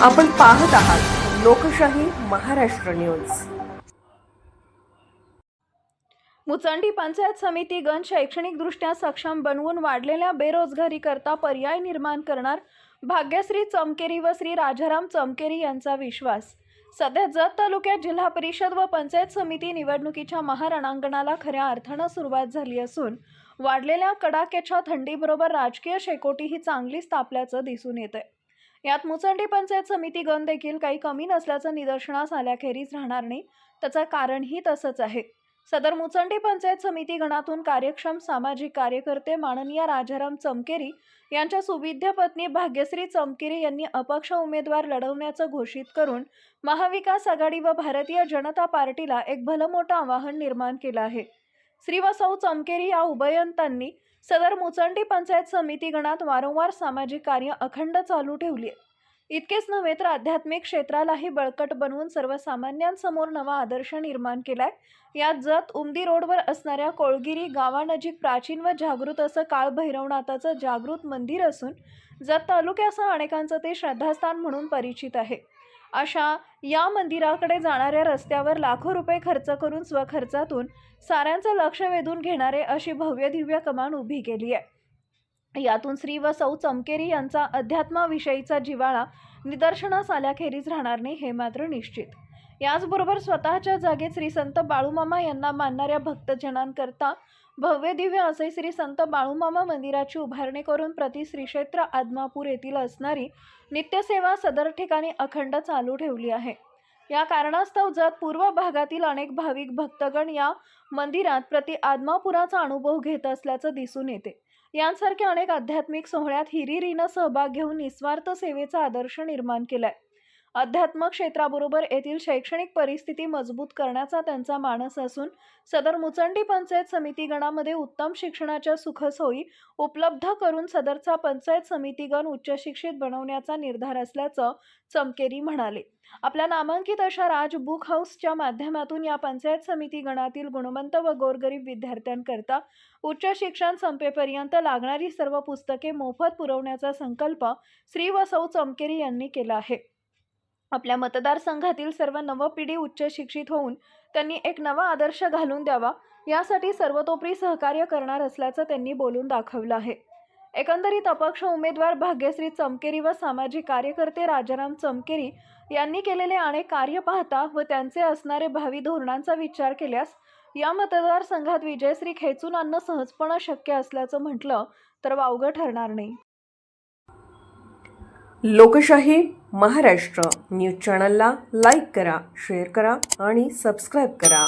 आपण पाहत आहात लोकशाही महाराष्ट्र न्यूज। मुचंडी पंचायत समिती गण शैक्षणिकदृष्ट्या सक्षम बनवून वाढलेल्या बेरोजगारीकरता पर्याय निर्माण करणार, भाग्यश्री चमकेरी व श्री राजाराम चमकेरी यांचा विश्वास। सध्या जत तालुक्यात जिल्हा परिषद व पंचायत समिती निवडणुकीच्या महारणांगणाला खऱ्या अर्थानं सुरुवात झाली असून वाढलेल्या कडाक्याच्या थंडीबरोबर राजकीय शेकोटी ही चांगलीच तापल्याचं दिसून येतंय। यात मुचंडी पंचायत समिती गण देखील काही कमी नसल्याचं निदर्शनास आल्याखेरीज राहणार नाही। त्याचं कारणही तसंच आहे। सदर मुचंडी पंचायत समिती गणातून कार्यक्षम सामाजिक कार्यकर्ते माननीय राजाराम चमकेरी यांच्या सुविद्य पत्नी भाग्यश्री चमकेरी यांनी अपक्ष उमेदवार लढवण्याचं घोषित करून महाविकास आघाडी व भारतीय जनता पार्टीला एक भलं मोठं आवाहन निर्माण केलं आहे। श्री व सौ चमकेरी या उभयंतांनी सदर मुचंडी पंचायत समिती गणात वारंवार सामाजिक कार्य अखंड चालू ठेवली आहे। इतकेच नव्हे तर आध्यात्मिक क्षेत्रालाही बळकट बनवून सर्वसामान्यांसमोर नवा आदर्श निर्माण केलाय। यात जत उमदी रोडवर असणाऱ्या कोळगिरी गावानजीक प्राचीन व जागृत असं काळ भैरवनाथाचं जागृत मंदिर असून जत तालुक्यासह अनेकांचं ते श्रद्धास्थान म्हणून परिचित आहे। अशा या मंदिराकडे जाणाऱ्या रस्त्यावर लाखो रुपये खर्च करून स्वखर्चातून साऱ्यांचं लक्ष वेधून घेणारे अशी भव्य दिव्य कमान उभी केली आहे। यातून श्री व सौ चमकेरी यांचा अध्यात्माविषयीचा जिव्हाळा निदर्शनास आल्याखेरीज राहणार नाही हे मात्र निश्चित। याचबरोबर स्वतःच्या जागेत श्री संत बाळूमामा यांना मानणाऱ्या भक्तजनांकरता भव्य दिव्य असे श्री संत बाळूमामा मंदिराची उभारणी करून प्रति श्री क्षेत्र आदमापूर येथील असणारी नित्यसेवा सदर ठिकाणी अखंड चालू ठेवली आहे। या कारणास्तव जत पूर्व भागातील अनेक भाविक भक्तगण या मंदिरात प्रति आदमापुराचा अनुभव घेत असल्याचं दिसून येते। यांसारख्या अनेक आध्यात्मिक सोहळ्यात हिरिरीनं सहभाग घेऊन निस्वार्थ सेवेचा आदर्श निर्माण केलाय। अध्यात्म क्षेत्राबरोबर येथील शैक्षणिक परिस्थिती मजबूत करण्याचा त्यांचा मानस असून सदर मुचंडी पंचायत समिती गणामध्ये उत्तम शिक्षणाच्या सुखसोयी उपलब्ध करून सदरचा पंचायत समिती गण उच्च शिक्षित बनवण्याचा निर्धार असल्याचं चमकेरी म्हणाले। आपल्या नामांकित अशा राज बुक हाऊसच्या माध्यमातून या पंचायत समिती गणातील गुणवंत व गोरगरीब विद्यार्थ्यांकरता उच्च शिक्षण संपेपर्यंत लागणारी सर्व पुस्तके मोफत पुरवण्याचा संकल्प श्री व सौ चमकेरी यांनी केला आहे। आपल्या मतदारसंघातील सर्व नवपिढी उच्च शिक्षित होऊन त्यांनी एक नवा आदर्श घालून द्यावा यासाठी सर्वतोपरी सहकार्य करणार असल्याचं त्यांनी बोलून दाखवलं आहे। एकंदरीत अपक्ष उमेदवार भाग्यश्री चमकेरी व सामाजिक कार्यकर्ते राजाराम चमकेरी यांनी केलेले अनेक कार्य पाहता व त्यांचे असणारे भावी धोरणांचा विचार केल्यास या मतदारसंघात विजयश्री खेचून आणणं सहजपणे शक्य असल्याचं म्हटलं तर वावगं ठरणार नाही। लोकशाही महाराष्ट्र न्यूज चॅनलला लाईक करा, शेअर करा आणि सबस्क्राईब करा।